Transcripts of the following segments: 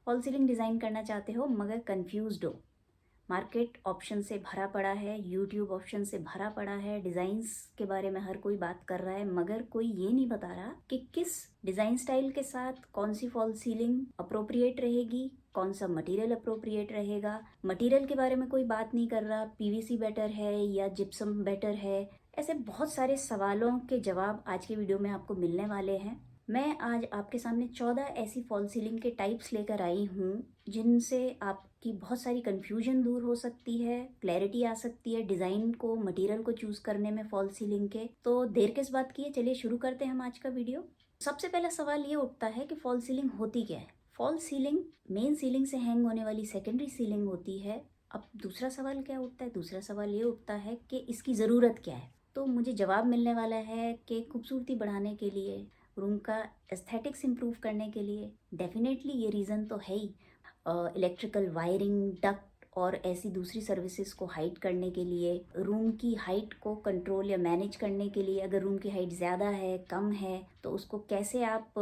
Fall ceiling design करना चाहते हो मगर कंफ्यूज्ड हो, मार्केट ऑप्शन से भरा पड़ा है, यूट्यूब ऑप्शन से भरा पड़ा है, डिज़ाइंस के बारे में हर कोई बात कर रहा है मगर कोई ये नहीं बता रहा कि किस डिज़ाइन स्टाइल के साथ कौन सी फॉल सीलिंग अप्रोप्रिएट रहेगी, कौन सा मटेरियल अप्रोप्रिएट रहेगा। मटेरियल के बारे में कोई बात नहीं कर रहा, पीवीसी बेटर है या जिप्सम बेटर है। ऐसे बहुत सारे सवालों के जवाब आज के वीडियो में आपको मिलने वाले हैं। मैं आज आपके सामने 14 ऐसी फॉल सीलिंग के टाइप्स लेकर आई हूँ जिनसे आपकी बहुत सारी कन्फ्यूजन दूर हो सकती है, क्लैरिटी आ सकती है डिज़ाइन को, मटेरियल को चूज़ करने में फॉल सीलिंग के। तो देर किस बात की है, चलिए शुरू करते हैं हम आज का वीडियो। सबसे पहला सवाल ये उठता है कि फॉल सीलिंग होती क्या है। फॉल सीलिंग मेन सीलिंग से हैंग होने वाली सेकेंडरी सीलिंग होती है। अब दूसरा सवाल क्या उठता है, दूसरा सवाल ये उठता है कि इसकी ज़रूरत क्या है। तो मुझे जवाब मिलने वाला है कि खूबसूरती बढ़ाने के लिए, रूम का एस्थेटिक्स इम्प्रूव करने के लिए, डेफिनेटली ये रीज़न तो है ही। इलेक्ट्रिकल वायरिंग, डक्ट और ऐसी दूसरी सर्विसेज को हाइड करने के लिए, रूम की हाइट को कंट्रोल या मैनेज करने के लिए, अगर रूम की हाइट ज़्यादा है कम है तो उसको कैसे आप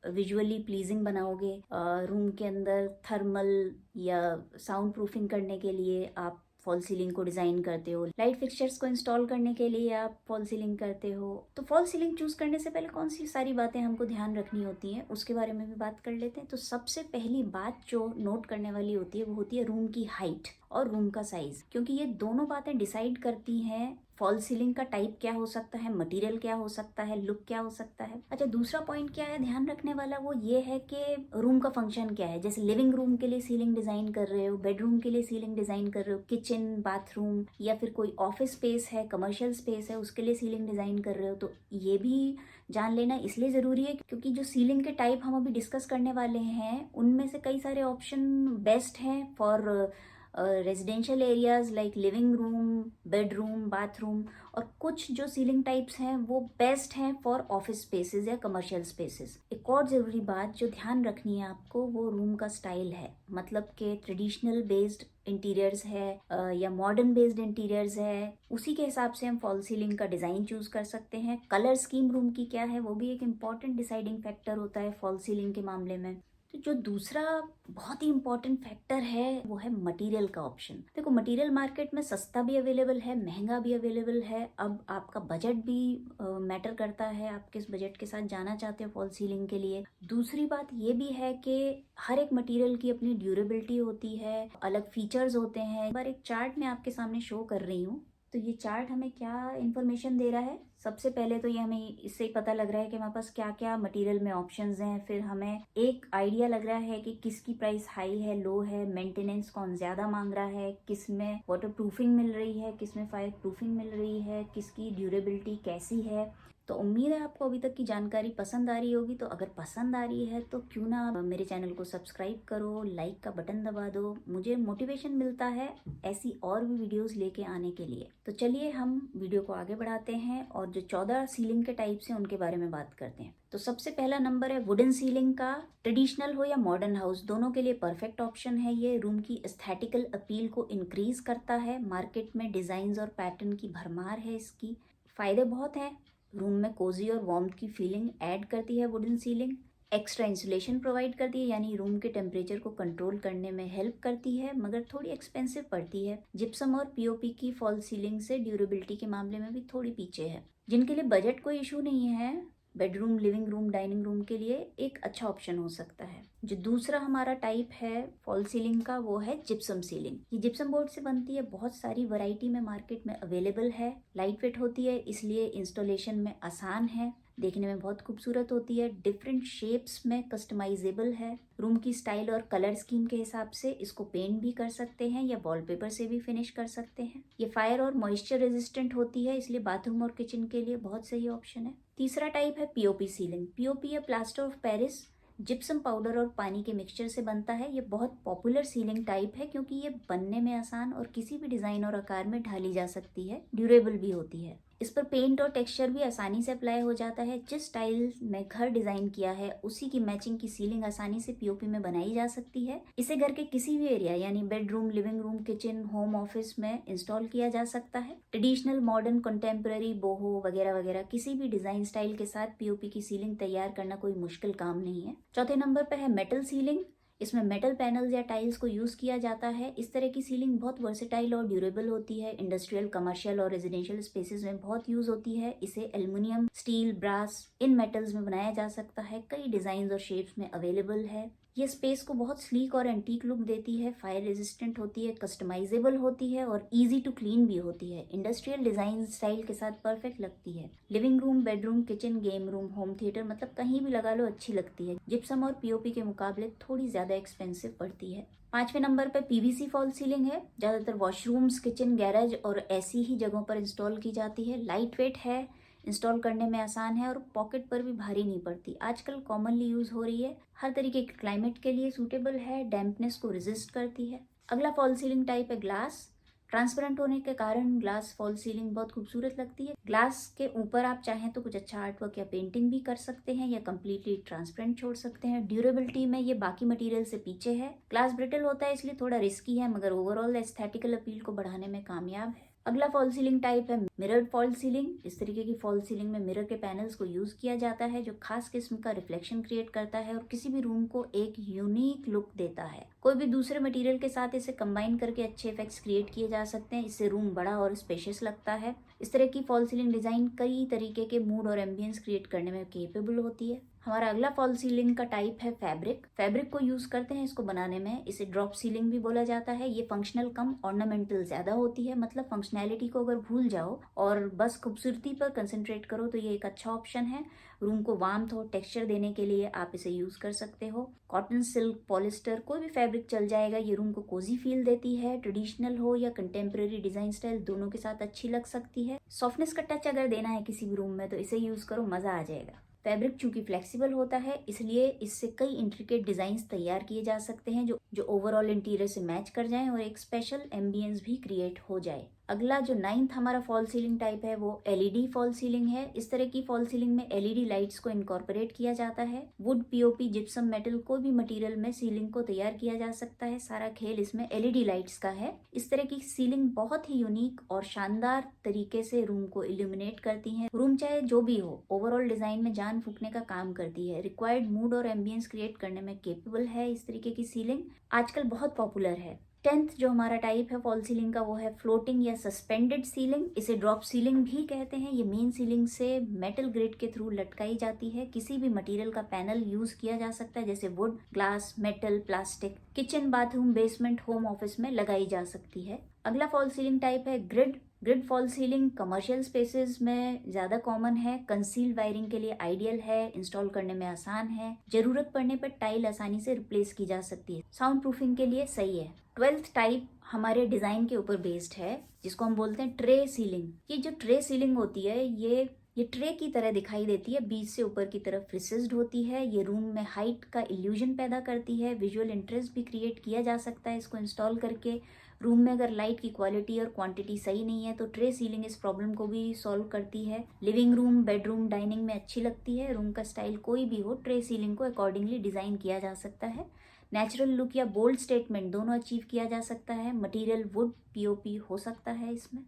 विजुअली प्लीजिंग बनाओगे। रूम के अंदर थर्मल या साउंड प्रूफिंग करने के लिए आप फॉल सीलिंग को डिज़ाइन करते हो, लाइट फिक्सचर्स को इंस्टॉल करने के लिए आप फॉल सीलिंग करते हो। तो फॉल सीलिंग चूज़ करने से पहले कौन सी सारी बातें हमको ध्यान रखनी होती हैं उसके बारे में भी बात कर लेते हैं। तो सबसे पहली बात जो नोट करने वाली होती है वो होती है रूम की हाइट और रूम का साइज, क्योंकि ये दोनों बातें डिसाइड करती हैं फॉल सीलिंग का टाइप क्या हो सकता है, मटेरियल क्या हो सकता है, लुक क्या हो सकता है। अच्छा, दूसरा पॉइंट क्या है ध्यान रखने वाला, वो ये है कि रूम का फंक्शन क्या है। जैसे लिविंग रूम के लिए सीलिंग डिजाइन कर रहे हो, बेडरूम के लिए सीलिंग डिजाइन कर रहे हो, किचन बाथरूम या फिर कोई ऑफिस स्पेस है, कमर्शियल स्पेस है, उसके लिए सीलिंग डिजाइन कर रहे हो। तो ये भी जान लेना इसलिए ज़रूरी है क्योंकि जो सीलिंग के टाइप हम अभी डिस्कस करने वाले हैं उनमें से कई सारे ऑप्शन बेस्ट हैं for residential areas like living room, bedroom, bathroom, और कुछ जो सीलिंग टाइप्स हैं वो बेस्ट हैं फॉर ऑफिस स्पेसेस या कमर्शियल स्पेसेस। एक और ज़रूरी बात जो ध्यान रखनी है आपको वो रूम का स्टाइल है, मतलब कि ट्रेडिशनल बेस्ड इंटीरियर्स है या मॉडर्न बेस्ड इंटीरियर्स है, उसी के हिसाब से हम फॉल सीलिंग का डिज़ाइन चूज कर सकते हैं। कलर स्कीम रूम की क्या है वो भी एक इम्पॉर्टेंट डिसाइडिंग फैक्टर होता है फॉल सीलिंग के मामले में। तो जो दूसरा बहुत ही इम्पॉर्टेंट फैक्टर है वो है मटेरियल का ऑप्शन। देखो, मटेरियल मार्केट में सस्ता भी अवेलेबल है, महंगा भी अवेलेबल है। अब आपका बजट भी मैटर करता है, आप किस बजट के साथ जाना चाहते हो फॉल सीलिंग के लिए। दूसरी बात ये भी है कि हर एक मटेरियल की अपनी ड्यूरेबिलिटी होती है, अलग फीचर्स होते हैं। एक बार एक चार्ट मैं आपके सामने शो कर रही हूँ। तो ये चार्ट हमें क्या इन्फॉर्मेशन दे रहा है, सबसे पहले तो ये हमें इससे ही पता लग रहा है कि हमारे पास क्या क्या मटेरियल में ऑप्शंस हैं। फिर हमें एक आइडिया लग रहा है कि किसकी प्राइस हाई है, लो है, मेंटेनेंस कौन ज़्यादा मांग रहा है, किस में वाटर प्रूफिंग मिल रही है, किस में फायर प्रूफिंग मिल रही है, किसकी ड्यूरेबिलिटी कैसी है। तो उम्मीद है आपको अभी तक की जानकारी पसंद आ रही होगी। तो अगर पसंद आ रही है तो क्यों ना मेरे चैनल को सब्सक्राइब करो, लाइक का बटन दबा दो, मुझे मोटिवेशन मिलता है ऐसी और भी वीडियोस लेके आने के लिए। तो चलिए हम वीडियो को आगे बढ़ाते हैं और जो 14 सीलिंग के टाइप्स हैं उनके बारे में बात करते हैं। तो सबसे पहला नंबर है वुडन सीलिंग का। ट्रेडिशनल हो या मॉडर्न हाउस, दोनों के लिए परफेक्ट ऑप्शन है। ये रूम की एस्थेटिकल अपील को इंक्रीज करता है। मार्केट में डिजाइन और पैटर्न की भरमार है इसकी, फायदे बहुत हैं। रूम में कोजी और वार्मथ की फीलिंग ऐड करती है wooden ceiling. Extra insulation provide करती है, यानी रूम के टेम्परेचर को कंट्रोल करने में हेल्प करती है, मगर थोड़ी एक्सपेंसिव पड़ती है। जिप्सम और पीओपी की फॉल सीलिंग से ड्यूरेबिलिटी के मामले में भी थोड़ी पीछे है। जिनके लिए बजट कोई इशू नहीं है, bedroom, living room, dining room के लिए एक अच्छा ऑप्शन हो सकता है। जो दूसरा हमारा टाइप है फॉल सीलिंग का वो है जिप्सम सीलिंग। ये जिप्सम बोर्ड से बनती है, बहुत सारी वैरायटी में मार्केट में अवेलेबल है। लाइट वेट होती है इसलिए इंस्टॉलेशन में आसान है, देखने में बहुत खूबसूरत होती है, डिफरेंट शेप्स में कस्टमाइजेबल है। रूम की स्टाइल और कलर स्कीम के हिसाब से इसको पेंट भी कर सकते हैं या वॉलपेपर से भी फिनिश कर सकते हैं। ये फायर और मॉइस्चर रेजिस्टेंट होती है, इसलिए बाथरूम और किचन के लिए बहुत सही ऑप्शन है। तीसरा टाइप है पीओपी सीलिंग। पीओपी या plaster of Paris gypsum powder और पानी के मिक्सचर से बनता है। ये बहुत पॉपुलर सीलिंग टाइप है क्योंकि ये बनने में आसान और किसी भी डिजाइन और आकार में ढाली जा सकती है, ड्यूरेबल भी होती है। इस पर पेंट और टेक्सचर भी आसानी से अप्लाई हो जाता है। जिस स्टाइल में घर डिजाइन किया है उसी की मैचिंग की सीलिंग आसानी से पीओपी में बनाई जा सकती है। इसे घर के किसी भी एरिया यानी bedroom, living room, kitchen, home office में इंस्टॉल किया जा सकता है। ट्रेडिशनल, मॉडर्न, कंटेम्प्रेरी, बोहो वगैरह वगैरह किसी भी डिजाइन स्टाइल के साथ पीओपी की सीलिंग तैयार करना कोई मुश्किल काम नहीं है। चौथे नंबर पर है मेटल सीलिंग। इसमें मेटल पैनल्स या टाइल्स को यूज़ किया जाता है। इस तरह की सीलिंग बहुत वर्सेटाइल और ड्यूरेबल होती है। इंडस्ट्रियल, कमर्शियल और रेजिडेंशियल स्पेसेस में बहुत यूज़ होती है। इसे एल्युमिनियम, स्टील, ब्रास इन मेटल्स में बनाया जा सकता है। कई डिज़ाइन और शेप्स में अवेलेबल है। ये स्पेस को बहुत स्लीक और एंटीक लुक देती है। फायर रेजिस्टेंट होती है, कस्टमाइजेबल होती है और इजी टू क्लीन भी होती है। इंडस्ट्रियल डिजाइन स्टाइल के साथ परफेक्ट लगती है। Living room, bedroom, kitchen, game room, home theatre, मतलब कहीं भी लगा लो, अच्छी लगती है। जिप्सम और पीओपी के मुकाबले थोड़ी ज्यादा एक्सपेंसिव पड़ती है। 5वें नंबर पे पीवीसी फॉल सीलिंग है। ज्यादातर वॉशरूम्स, किचन, गैरेज और ऐसी ही जगहों पर इंस्टॉल की जाती है। लाइट वेट है, इंस्टॉल करने में आसान है और पॉकेट पर भी भारी नहीं पड़ती। आजकल कॉमनली यूज हो रही है। हर तरीके के क्लाइमेट के लिए सूटेबल है। डैम्पनेस को रेजिस्ट करती है। अगला फॉल सीलिंग टाइप है ग्लास। ट्रांसपेरेंट होने के कारण ग्लास फॉल सीलिंग बहुत खूबसूरत लगती है। ग्लास के ऊपर आप चाहें तो कुछ अच्छा आर्टवर्क या पेंटिंग भी कर सकते हैं या कम्प्लीटली ट्रांसपेरेंट छोड़ सकते हैं। ड्यूरेबिलिटी में ये बाकी मटेरियल से पीछे है। ग्लास ब्रिटल होता है इसलिए थोड़ा रिस्की है, मगर ओवरऑल एस्थेटिकल अपील को बढ़ाने में कामयाब है। अगला फॉल सीलिंग टाइप है मिरर्ड फॉल सीलिंग। इस तरीके की फॉल सीलिंग में मिरर के पैनल्स को यूज किया जाता है जो खास किस्म का रिफ्लेक्शन क्रिएट करता है और किसी भी रूम को एक यूनिक लुक देता है। कोई भी दूसरे मटेरियल के साथ इसे कंबाइन करके अच्छे इफेक्ट्स क्रिएट किए जा सकते हैं। इससे रूम बड़ा और स्पेशियस लगता है। इस तरह की फॉल सीलिंग डिजाइन कई तरीके के मूड और एम्बियंस क्रिएट करने में केपेबल होती है। हमारा अगला फॉल सीलिंग का टाइप है फैब्रिक। फैब्रिक को यूज करते हैं इसको बनाने में। इसे ड्रॉप सीलिंग भी बोला जाता है। ये फंक्शनल कम ऑर्नामेंटल ज्यादा होती है। मतलब फंक्शनैलिटी को अगर भूल जाओ और बस खूबसूरती पर कंसंट्रेट करो तो ये एक अच्छा ऑप्शन है। रूम को वार्मथ और टेक्सचर देने के लिए आप इसे यूज कर सकते हो। कॉटन, सिल्क, पॉलिस्टर, कोई भी फैब्रिक चल जाएगा। ये रूम को कोजी फील देती है। ट्रेडिशनल हो या कंटेम्प्रेरी डिजाइन स्टाइल, दोनों के साथ अच्छी लग सकती है। सॉफ्टनेस का टच अगर देना है किसी भी रूम में तो इसे यूज करो, मजा आ जाएगा। फैब्रिक चूंकि फ्लेक्सिबल होता है इसलिए इससे कई इंट्रिकेट डिजाइन्स तैयार किए जा सकते हैं जो ओवरऑल इंटीरियर से मैच कर जाएं और एक स्पेशल एम्बियंस भी क्रिएट हो जाए। अगला जो 9th हमारा फॉल सीलिंग टाइप है वो एलईडी फॉल सीलिंग है। इस तरह की फॉल सीलिंग में एलईडी लाइट्स को इनकॉर्पोरेट किया जाता है। वुड, पीओपी, जिप्सम, मेटल, कोई भी मटेरियल में सीलिंग को तैयार किया जा सकता है। सारा खेल इसमें एलईडी लाइट्स का है। इस तरह की सीलिंग बहुत ही यूनिक और शानदार तरीके से रूम को इल्यूमिनेट करती है। रूम चाहे जो भी हो, ओवरऑल डिजाइन में जान फूकने का काम करती है। रिक्वायर्ड मूड और एम्बियंस क्रिएट करने में केपेबल है। इस तरीके की सीलिंग आजकल बहुत पॉपुलर है। 10th जो हमारा टाइप है फॉल सीलिंग का वो है फ्लोटिंग या सस्पेंडेड सीलिंग। इसे ड्रॉप सीलिंग भी कहते हैं। ये मेन सीलिंग से मेटल ग्रिड के थ्रू लटकाई जाती है। किसी भी मटेरियल का पैनल यूज किया जा सकता है जैसे would, glass, metal, plastic. Kitchen, bathroom, basement, home office में लगाई जा सकती है। अगला फॉल सीलिंग टाइप है grid. Grid fall ceiling commercial spaces में ज्यादा कॉमन है। कंसील वायरिंग के लिए आइडियल है। इंस्टॉल करने में आसान है। जरूरत पड़ने पर टाइल आसानी से रिप्लेस की जा सकती है। साउंड प्रूफिंग के लिए सही है। 12th टाइप हमारे डिजाइन के ऊपर बेस्ड है जिसको हम बोलते हैं ट्रे सीलिंग। ये जो ट्रे सीलिंग होती है ये ट्रे की तरह दिखाई देती है। बीच से ऊपर की तरफ रिसिस्ड होती है। ये रूम में हाइट का इल्यूजन पैदा करती है। विजुअल इंटरेस्ट भी क्रिएट किया जा सकता है इसको इंस्टॉल करके। रूम में अगर लाइट की क्वालिटी और क्वांटिटी सही नहीं है तो ट्रे सीलिंग इस प्रॉब्लम को भी सॉल्व करती है। लिविंग रूम, बेडरूम, डाइनिंग में अच्छी लगती है। रूम का स्टाइल कोई भी हो, ट्रे सीलिंग को अकॉर्डिंगली डिजाइन किया जा सकता है। नेचुरल लुक या बोल्ड स्टेटमेंट दोनों अचीव किया जा सकता है। मटेरियल वुड, पीओपी हो सकता है इसमें।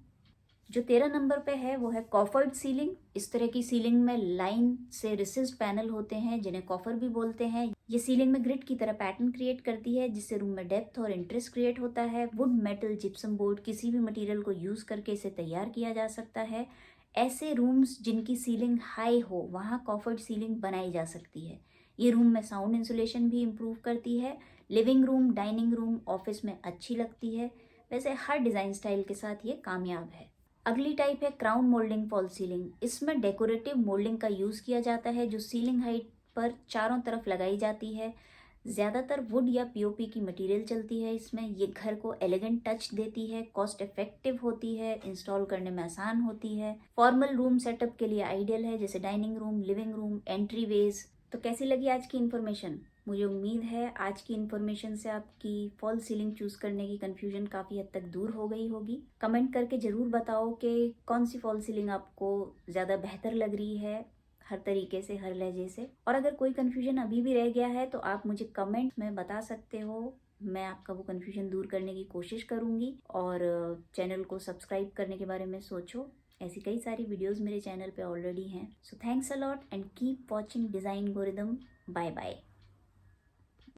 जो 13 नंबर पे है वो है कॉफर्ड सीलिंग। इस तरह की सीलिंग में लाइन से रिसिस्ड पैनल होते हैं जिन्हें कॉफर भी बोलते हैं। ये सीलिंग में ग्रिड की तरह पैटर्न क्रिएट करती है जिससे रूम में डेप्थ और इंटरेस्ट क्रिएट होता है। वुड, मेटल, जिप्सम बोर्ड, किसी भी मटेरियल को यूज करके इसे तैयार किया जा सकता है। ऐसे रूम्स जिनकी सीलिंग हाई हो वहाँ कॉफर्ड सीलिंग बनाई जा सकती है। ये रूम में साउंड इंसुलेशन भी इम्प्रूव करती है। Living room, dining room, office में अच्छी लगती है। वैसे हर डिजाइन स्टाइल के साथ ये कामयाब है। अगली टाइप है क्राउन मोल्डिंग फॉल सीलिंग। इसमें डेकोरेटिव मोल्डिंग का यूज किया जाता है जो सीलिंग हाइट पर चारों तरफ लगाई जाती है। ज्यादातर वुड या पीओपी की मटेरियल चलती है इसमें। ये घर को एलिगेंट टच देती है, कॉस्ट इफेक्टिव होती है, इंस्टॉल करने में आसान होती है। फॉर्मल रूम सेटअप के लिए आइडियल है जैसे dining room, living room, entry ways. तो कैसी लगी आज की इन्फॉर्मेशन? मुझे उम्मीद है आज की इन्फॉर्मेशन से आपकी फॉल सीलिंग चूज करने की कंफ्यूजन काफी हद तक दूर हो गई होगी। कमेंट करके जरूर बताओ कि कौन सी फॉल सीलिंग आपको ज्यादा बेहतर लग रही है, हर तरीके से, हर लहजे से। और अगर कोई कंफ्यूजन अभी भी रह गया है तो आप मुझे कमेंट में बता सकते हो। मैं आपका वो कंफ्यूजन दूर करने की कोशिश करूंगी। और चैनल को सब्सक्राइब करने के बारे में सोचो। ऐसी कई सारी वीडियोस मेरे चैनल पे ऑलरेडी हैं। So thanks a lot and keep watching design gorithm. Bye bye.